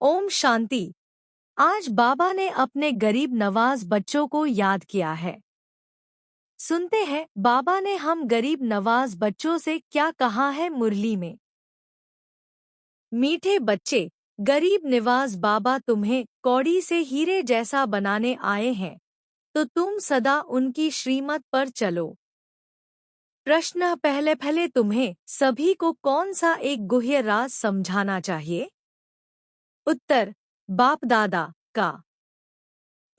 ओम शांति। आज बाबा ने अपने गरीब नवाज बच्चों को याद किया है। सुनते हैं बाबा ने हम गरीब नवाज बच्चों से क्या कहा है मुरली में। मीठे बच्चे, गरीब निवाज बाबा तुम्हें कौड़ी से हीरे जैसा बनाने आए हैं, तो तुम सदा उनकी श्रीमत पर चलो। प्रश्न पहले तुम्हें सभी को कौन सा एक गुह्य राज समझाना चाहिए? उत्तर, बाप दादा का।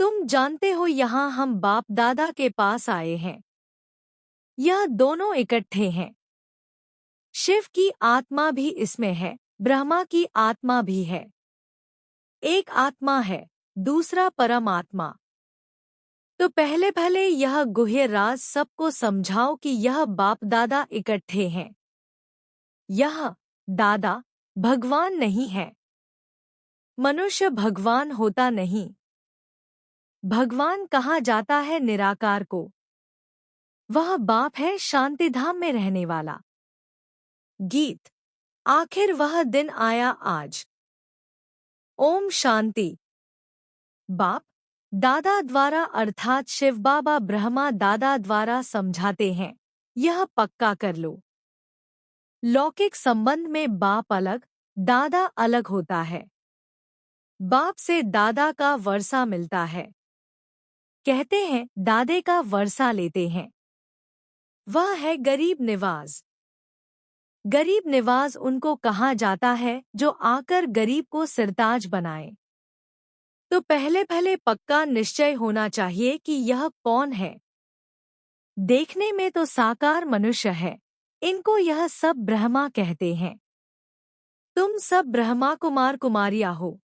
तुम जानते हो यहाँ हम बाप दादा के पास आए हैं। यह दोनों इकट्ठे हैं। शिव की आत्मा भी इसमें है, ब्रह्मा की आत्मा भी है। एक आत्मा है, दूसरा परमात्मा। तो पहले यह गुह्य राज सबको समझाओ कि यह बाप दादा इकट्ठे हैं। यह दादा भगवान नहीं है। मनुष्य भगवान होता नहीं। भगवान कहा जाता है निराकार को। वह बाप है शांतिधाम में रहने वाला। गीत। आखिर वह दिन आया आज। ओम शांति। बाप दादा द्वारा अर्थात शिव बाबा ब्रह्मा दादा द्वारा समझाते हैं, यह पक्का कर लो। लौकिक संबंध में बाप अलग, दादा अलग होता है। बाप से दादा का वर्षा मिलता है। कहते हैं दादे का वर्षा लेते हैं। वह है गरीब निवाज। गरीब निवाज उनको कहा जाता है जो आकर गरीब को सिरताज बनाए। तो पहले पक्का निश्चय होना चाहिए कि यह कौन है। देखने में तो साकार मनुष्य है, इनको यह सब ब्रह्मा कहते हैं। तुम सब ब्रह्मा कुमार कुमारियाँ हो।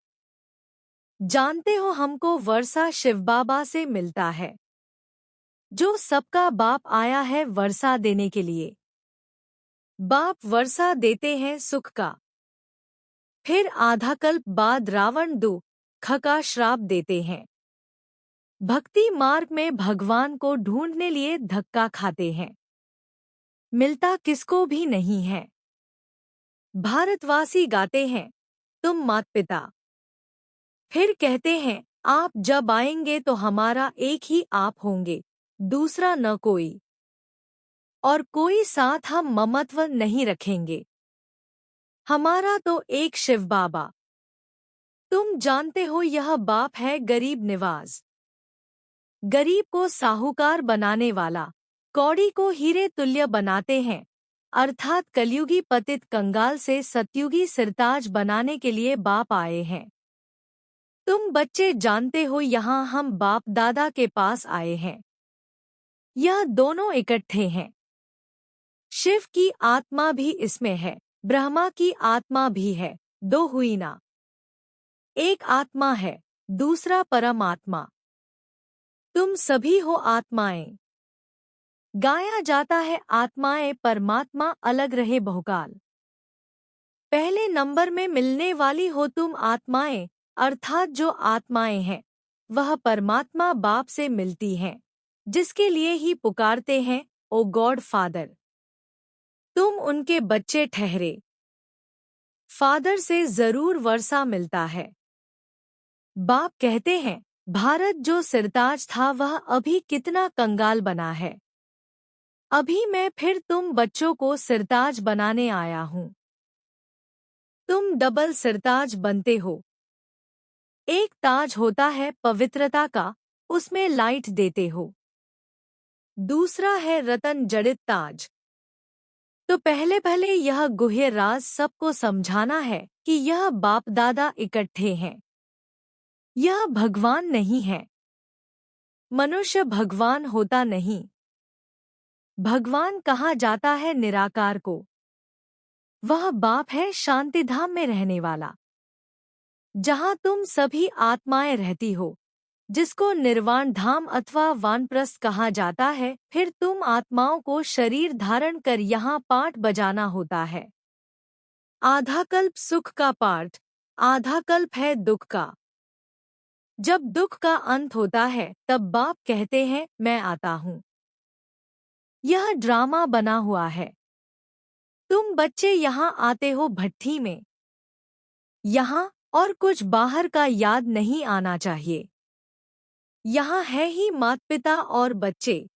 जानते हो हमको वर्षा शिव बाबा से मिलता है, जो सबका बाप आया है वर्षा देने के लिए। बाप वर्षा देते हैं सुख का। फिर आधा कल्प बाद रावण दुख का श्राप देते हैं। भक्ति मार्ग में भगवान को ढूंढने लिए धक्का खाते हैं। मिलता किसको भी नहीं है। भारतवासी गाते हैं तुम मात पिता। फिर कहते हैं आप जब आएंगे तो हमारा एक ही आप होंगे, दूसरा न कोई। और कोई साथ हम ममत्व नहीं रखेंगे। हमारा तो एक शिव बाबा। तुम जानते हो यह बाप है गरीब निवाज। गरीब को साहूकार बनाने वाला, कौड़ी को हीरे तुल्य बनाते हैं, अर्थात कलयुगी पतित कंगाल से सतयुगी सिरताज बनाने के लिए बाप आए हैं। तुम बच्चे जानते हो यहाँ हम बाप दादा के पास आए हैं। यह दोनों इकट्ठे हैं। शिव की आत्मा भी इसमें है, ब्रह्मा की आत्मा भी है, दो हुई ना। एक आत्मा है, दूसरा परमात्मा। तुम सभी हो आत्माएं। गाया जाता है आत्माएं परमात्मा अलग रहे बहुकाल। पहले नंबर में मिलने वाली हो तुम आत्माएं, अर्थात जो आत्माएं हैं वह परमात्मा बाप से मिलती हैं, जिसके लिए ही पुकारते हैं ओ गॉड फादर। तुम उनके बच्चे ठहरे। फादर से जरूर वर्षा मिलता है। बाप कहते हैं भारत जो सिरताज था वह अभी कितना कंगाल बना है। अभी मैं फिर तुम बच्चों को सिरताज बनाने आया हूँ। तुम डबल सिरताज बनते हो। एक ताज होता है पवित्रता का, उसमें लाइट देते हो। दूसरा है रतन जड़ित ताज। तो पहले यह गुह्य राज सबको समझाना है कि यह बाप दादा इकट्ठे हैं। यह भगवान नहीं है। मनुष्य भगवान होता नहीं। भगवान कहा जाता है निराकार को। वह बाप है शांतिधाम में रहने वाला, जहाँ तुम सभी आत्माएं रहती हो, जिसको निर्वाण धाम अथवा वानप्रस्थ कहा जाता है। फिर तुम आत्माओं को शरीर धारण कर यहाँ पाठ बजाना होता है। आधा कल्प सुख का पाठ, आधा कल्प है दुख का। जब दुख का अंत होता है तब बाप कहते हैं मैं आता हूँ। यह ड्रामा बना हुआ है। तुम बच्चे यहाँ आते हो भट्ठी में। यहाँ और कुछ बाहर का याद नहीं आना चाहिए। यहाँ है ही माता पिता और बच्चे,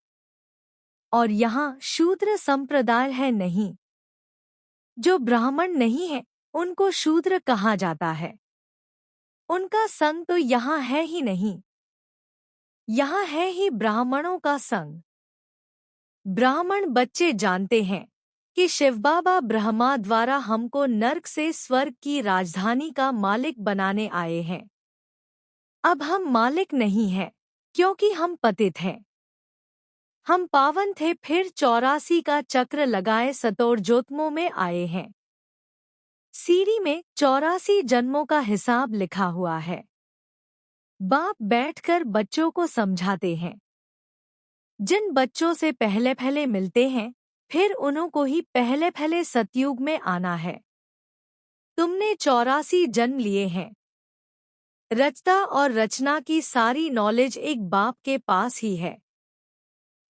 और यहाँ शूद्र संप्रदाय है नहीं। जो ब्राह्मण नहीं है उनको शूद्र कहा जाता है। उनका संग तो यहाँ है ही नहीं। यहाँ है ही ब्राह्मणों का संग। ब्राह्मण बच्चे जानते हैं कि शिवबाबा ब्रह्मा द्वारा हमको नर्क से स्वर्ग की राजधानी का मालिक बनाने आए हैं। अब हम मालिक नहीं हैं, क्योंकि हम पतित हैं। हम पावन थे, फिर 84 का चक्र लगाए सतोर्जोत्मों में आए हैं। सीढ़ी में 84 जन्मों का हिसाब लिखा हुआ है। बाप बैठकर बच्चों को समझाते हैं। जिन बच्चों से पहले पहले मिलते हैं, फिर उन्हों को ही पहले पहले सतयुग में आना है। तुमने 84 जन्म लिए हैं। रचता और रचना की सारी नॉलेज एक बाप के पास ही है।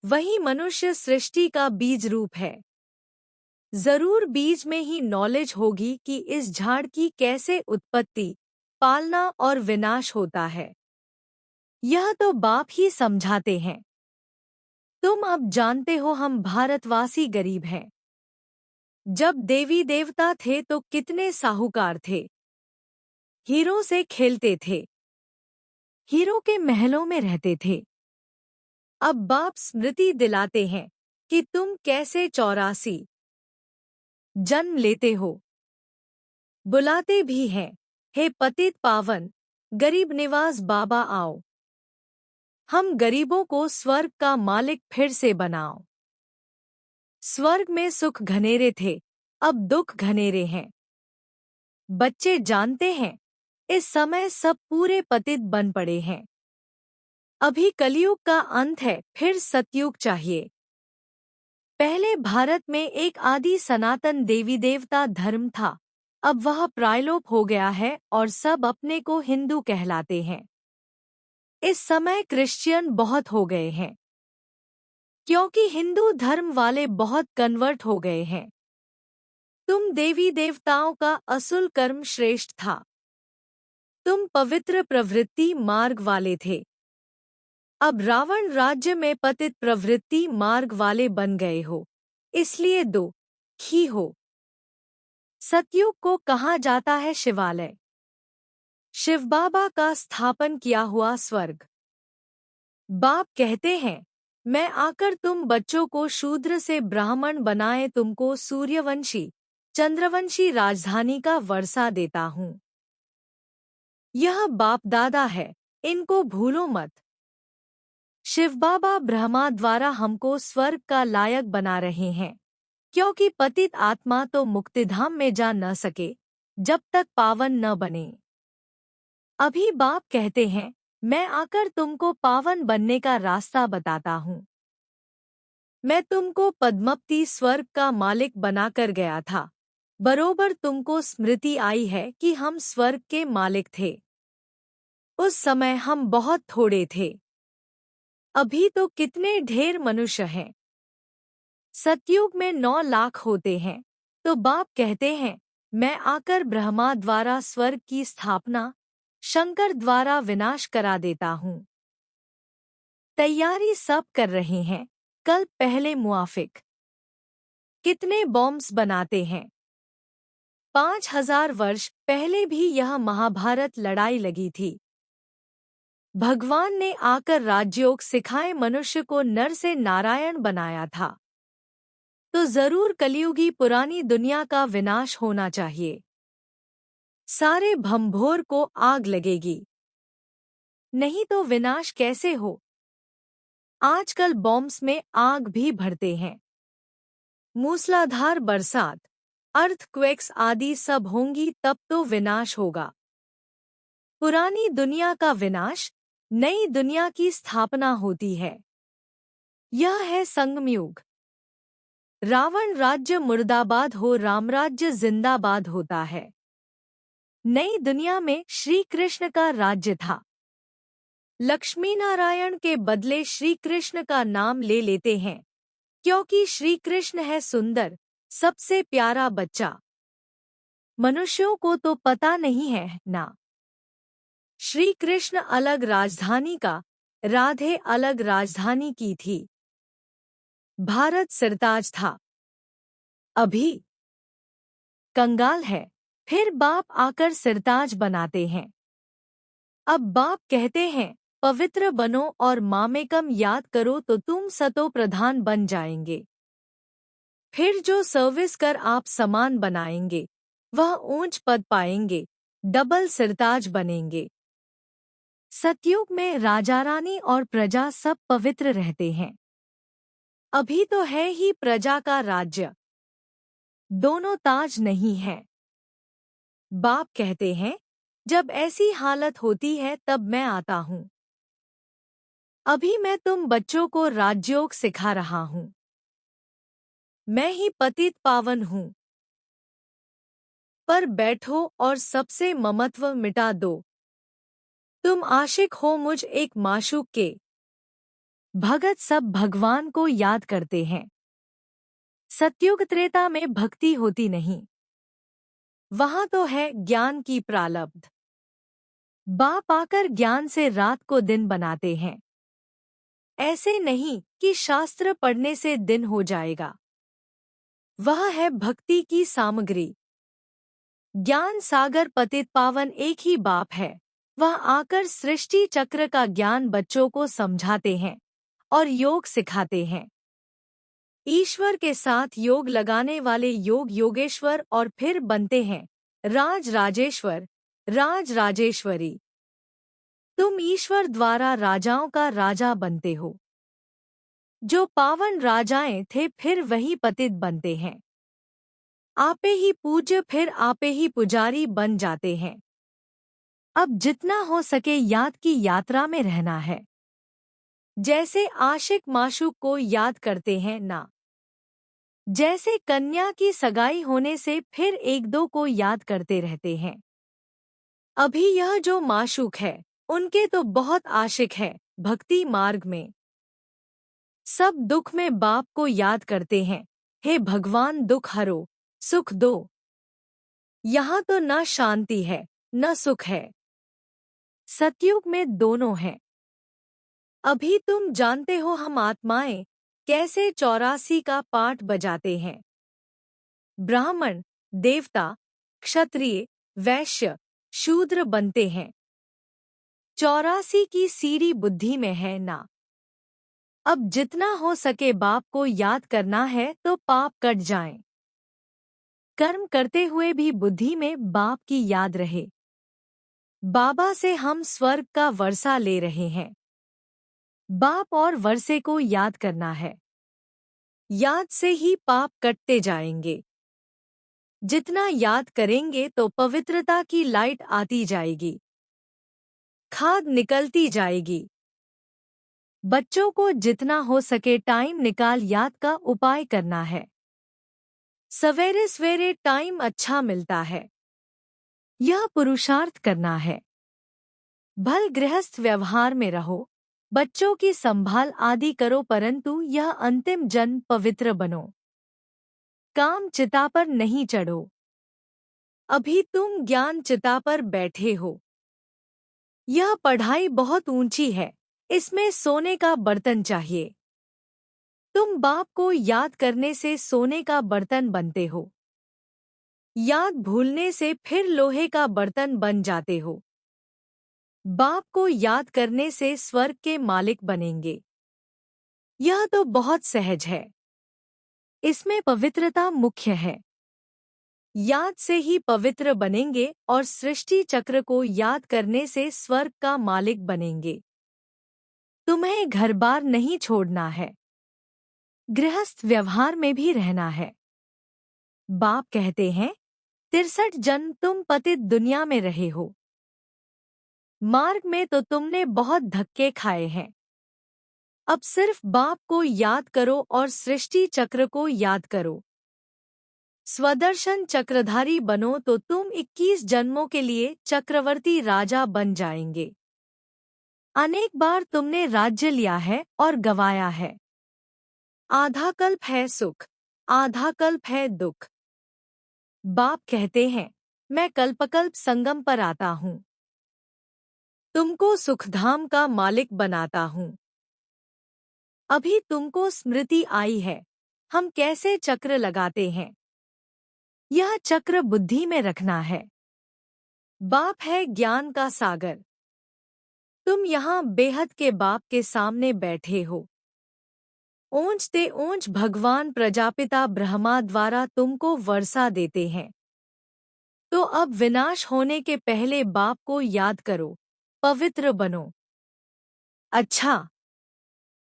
वही मनुष्य सृष्टि का बीज रूप है। जरूर बीज में ही नॉलेज होगी कि इस झाड़ की कैसे उत्पत्ति, पालना और विनाश होता है। यह तो बाप ही समझाते हैं। तुम अब जानते हो हम भारतवासी गरीब हैं। जब देवी देवता थे तो कितने साहूकार थे। हीरो से खेलते थे, हीरो के महलों में रहते थे। अब बाप स्मृति दिलाते हैं कि तुम कैसे 84 जन्म लेते हो। बुलाते भी हैं, हे पतित पावन गरीब निवास बाबा आओ। हम गरीबों को स्वर्ग का मालिक फिर से बनाओ। स्वर्ग में सुख घनेरे थे, अब दुख घनेरे हैं। बच्चे जानते हैं, इस समय सब पूरे पतित बन पड़े हैं। अभी कलयुग का अंत है, फिर सतयुग चाहिए। पहले भारत में एक आदि सनातन देवी देवता धर्म था, अब वह प्रायलोप हो गया है और सब अपने को हिंदू कहलाते हैं। इस समय क्रिश्चियन बहुत हो गए हैं, क्योंकि हिंदू धर्म वाले बहुत कन्वर्ट हो गए हैं। तुम देवी देवताओं का असुल कर्म श्रेष्ठ था। तुम पवित्र प्रवृत्ति मार्ग वाले थे। अब रावण राज्य में पतित प्रवृत्ति मार्ग वाले बन गए हो, इसलिए दो ही हो। सतयुग को कहा जाता है शिवालय, शिवबाबा का स्थापन किया हुआ स्वर्ग। बाप कहते हैं, मैं आकर तुम बच्चों को शूद्र से ब्राह्मण बनाए तुमको सूर्यवंशी, चंद्रवंशी राजधानी का वर्षा देता हूँ। यह बाप दादा है, इनको भूलो मत। शिवबाबा ब्रह्मा द्वारा हमको स्वर्ग का लायक बना रहे हैं, क्योंकि पतित आत्मा तो मुक्तिधाम में जा न सके जब तक पावन न बने। अभी बाप कहते हैं, मैं आकर तुमको पावन बनने का रास्ता बताता हूँ। मैं तुमको पद्मपति स्वर्ग का मालिक बनाकर गया था। बरोबर तुमको स्मृति आई है कि हम स्वर्ग के मालिक थे। उस समय हम बहुत थोड़े थे, अभी तो कितने ढेर मनुष्य हैं। सतयुग में 9 लाख होते हैं, तो बाप कहते हैं, मैं आकर ब्रह्मा द्वारा स्वर्ग की स्थापना, शंकर द्वारा विनाश करा देता हूँ। तैयारी सब कर रहे हैं, कल पहले मुआफिक। कितने बॉम्ब्स बनाते हैं। 5000 वर्ष पहले भी यह महाभारत लड़ाई लगी थी। भगवान ने आकर राजयोग सिखाए मनुष्य को नर से नारायण बनाया था। तो जरूर कलयुगी पुरानी दुनिया का विनाश होना चाहिए। सारे भंभोर को आग लगेगी, नहीं तो विनाश कैसे हो। आजकल बॉम्ब्स में आग भी भरते हैं। मूसलाधार बरसात, अर्थक्वेक्स आदि सब होंगी, तब तो विनाश होगा। पुरानी दुनिया का विनाश, नई दुनिया की स्थापना होती है। यह है संगमयुग। रावण राज्य मुर्दाबाद हो, रामराज्य जिंदाबाद होता है। नई दुनिया में श्री कृष्ण का राज्य था। लक्ष्मी नारायण के बदले श्री कृष्ण का नाम ले लेते हैं, क्योंकि श्री कृष्ण है सुंदर, सबसे प्यारा बच्चा। मनुष्यों को तो पता नहीं है ना। श्री कृष्ण अलग राजधानी का, राधे अलग राजधानी की थी। भारत सिरताज था, अभी कंगाल है। फिर बाप आकर सिरताज बनाते हैं। अब बाप कहते हैं पवित्र बनो और मामेकम याद करो तो तुम सतो प्रधान बन जाएंगे। फिर जो सर्विस कर आप समान बनाएंगे वह ऊंच पद पाएंगे, डबल सिरताज बनेंगे। सतयुग में राजा रानी और प्रजा सब पवित्र रहते हैं। अभी तो है ही प्रजा का राज्य, दोनों ताज नहीं है। बाप कहते हैं जब ऐसी हालत होती है तब मैं आता हूँ। अभी मैं तुम बच्चों को राजयोग सिखा रहा हूँ। मैं ही पतित पावन हूँ। पर बैठो और सबसे ममत्व मिटा दो। तुम आशिक हो मुझ एक माशूक के। भगत सब भगवान को याद करते हैं। सतयुग त्रेता में भक्ति होती नहीं, वहां तो है ज्ञान की प्रालब्ध। बाप आकर ज्ञान से रात को दिन बनाते हैं। ऐसे नहीं कि शास्त्र पढ़ने से दिन हो जाएगा। वह है भक्ति की सामग्री। ज्ञान सागर पतित पावन एक ही बाप है। वह आकर सृष्टि चक्र का ज्ञान बच्चों को समझाते हैं और योग सिखाते हैं। ईश्वर के साथ योग लगाने वाले योग योगेश्वर और फिर बनते हैं राज राजेश्वर, राज राजेश्वरी। तुम ईश्वर द्वारा राजाओं का राजा बनते हो। जो पावन राजाएं थे फिर वही पतित बनते हैं। आपे ही पूज्य फिर आपे ही पुजारी बन जाते हैं। अब जितना हो सके याद की यात्रा में रहना है। जैसे आशिक माशूक को याद करते हैं ना, जैसे कन्या की सगाई होने से फिर एक दो को याद करते रहते हैं। अभी यह जो माशूक है उनके तो बहुत आशिक है भक्ति मार्ग में। सब दुख में बाप को याद करते हैं, हे भगवान दुख हरो, सुख दो। यहाँ तो न शांति है न सुख है। सतयुग में दोनों हैं। अभी तुम जानते हो हम आत्माएं कैसे 84 का पाठ बजाते हैं। ब्राह्मण, देवता, क्षत्रिय, वैश्य, शूद्र बनते हैं। 84 की सीढ़ी बुद्धि में है ना। अब जितना हो सके बाप को याद करना है तो पाप कट जाएं। कर्म करते हुए भी बुद्धि में बाप की याद रहे। बाबा से हम स्वर्ग का वर्षा ले रहे हैं। बाप और वर्षे को याद करना है। याद से ही पाप कटते जाएंगे। जितना याद करेंगे तो पवित्रता की लाइट आती जाएगी, खाद निकलती जाएगी। बच्चों को जितना हो सके टाइम निकाल याद का उपाय करना है। सवेरे सवेरे टाइम अच्छा मिलता है, यह पुरुषार्थ करना है। भल गृहस्थ व्यवहार में रहो, बच्चों की संभाल आदि करो, परंतु यह अंतिम जन्म पवित्र बनो। काम चिता पर नहीं चढ़ो। अभी तुम ज्ञान चिता पर बैठे हो। यह पढ़ाई बहुत ऊंची है, इसमें सोने का बर्तन चाहिए। तुम बाप को याद करने से सोने का बर्तन बनते हो। याद भूलने से फिर लोहे का बर्तन बन जाते हो। बाप को याद करने से स्वर्ग के मालिक बनेंगे। यह तो बहुत सहज है, इसमें पवित्रता मुख्य है। याद से ही पवित्र बनेंगे और सृष्टि चक्र को याद करने से स्वर्ग का मालिक बनेंगे। तुम्हें घर बार नहीं छोड़ना है, गृहस्थ व्यवहार में भी रहना है। बाप कहते हैं 63 जन्म तुम पतित दुनिया में रहे हो। मार्ग में तो तुमने बहुत धक्के खाए हैं। अब सिर्फ बाप को याद करो और सृष्टि चक्र को याद करो। स्वदर्शन चक्रधारी बनो तो तुम 21 जन्मों के लिए चक्रवर्ती राजा बन जाएंगे। अनेक बार तुमने राज्य लिया है और गवाया है। आधा कल्प है सुख, आधा कल्प है दुख। बाप कहते हैं मैं कल्पकल्प संगम पर आता हूँ। तुमको सुखधाम का मालिक बनाता हूँ। अभी तुमको स्मृति आई है, हम कैसे चक्र लगाते हैं। यह चक्र बुद्धि में रखना है। बाप है ज्ञान का सागर। तुम यहाँ बेहद के बाप के सामने बैठे हो। ऊंच ते ऊंच भगवान प्रजापिता ब्रह्मा द्वारा तुमको वर्षा देते हैं। तो अब विनाश होने के पहले बाप को याद करो, पवित्र बनो। अच्छा,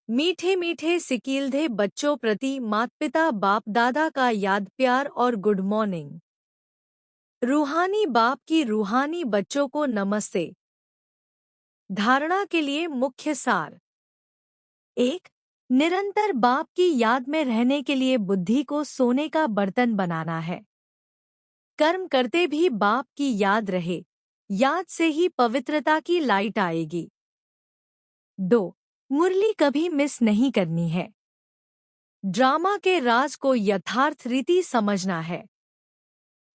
मीठे मीठे सिकीलधे बच्चों प्रति माता पिता बाप दादा का याद प्यार और गुड मॉर्निंग। रूहानी बाप की रूहानी बच्चों को नमस्ते। धारणा के लिए मुख्य सार। 1. निरंतर बाप की याद में रहने के लिए बुद्धि को सोने का बर्तन बनाना है। कर्म करते भी बाप की याद रहे, याद से ही पवित्रता की लाइट आएगी। 2. मुरली कभी मिस नहीं करनी है। ड्रामा के राज को यथार्थ रीति समझना है।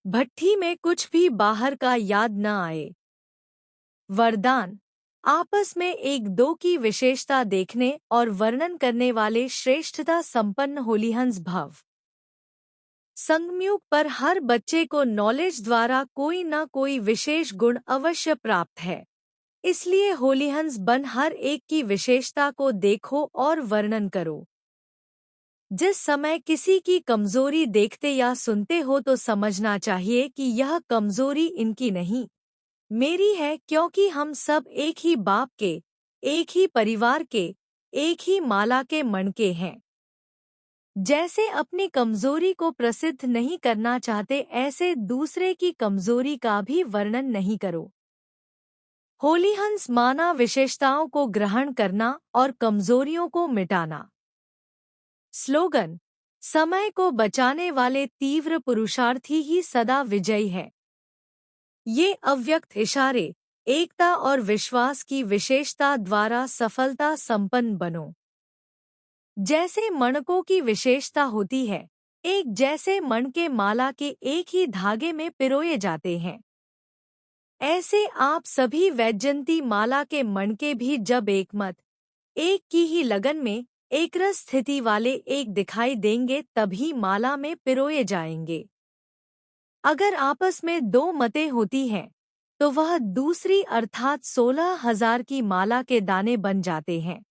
भट्ठी में कुछ भी बाहर का याद न आए। वरदान, आपस में एक दो की विशेषता देखने और वर्णन करने वाले श्रेष्ठता संपन्न होलीहंस भव। संगमयुग पर हर बच्चे को नॉलेज द्वारा कोई न कोई विशेष गुण अवश्य प्राप्त है। इसलिए होलीहंस बन हर एक की विशेषता को देखो और वर्णन करो। जिस समय किसी की कमजोरी देखते या सुनते हो तो समझना चाहिए कि यह कमजोरी इनकी नहीं, मेरी है, क्योंकि हम सब एक ही बाप के, एक ही परिवार के, एक ही माला के मणके हैं। जैसे अपनी कमजोरी को प्रसिद्ध नहीं करना चाहते, ऐसे दूसरे की कमजोरी का भी वर्णन नहीं करो। होलीहंस माना विशेषताओं को ग्रहण करना और कमजोरियों को मिटाना। स्लोगन, समय को बचाने वाले तीव्र पुरुषार्थी ही सदा विजयी है। ये अव्यक्त इशारे, एकता और विश्वास की विशेषता द्वारा सफलता संपन्न बनो। जैसे मणकों की विशेषता होती है, एक जैसे मणके माला के एक ही धागे में पिरोए जाते हैं, ऐसे आप सभी वैजयंती माला के मणके भी जब एकमत, एक की ही लगन में, एकरस स्थिति वाले एक दिखाई देंगे तभी माला में पिरोए जाएंगे। अगर आपस में दो मतें होती हैं, तो वह दूसरी अर्थात 16,000 की माला के दाने बन जाते हैं।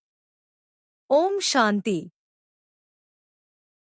ओम शांति।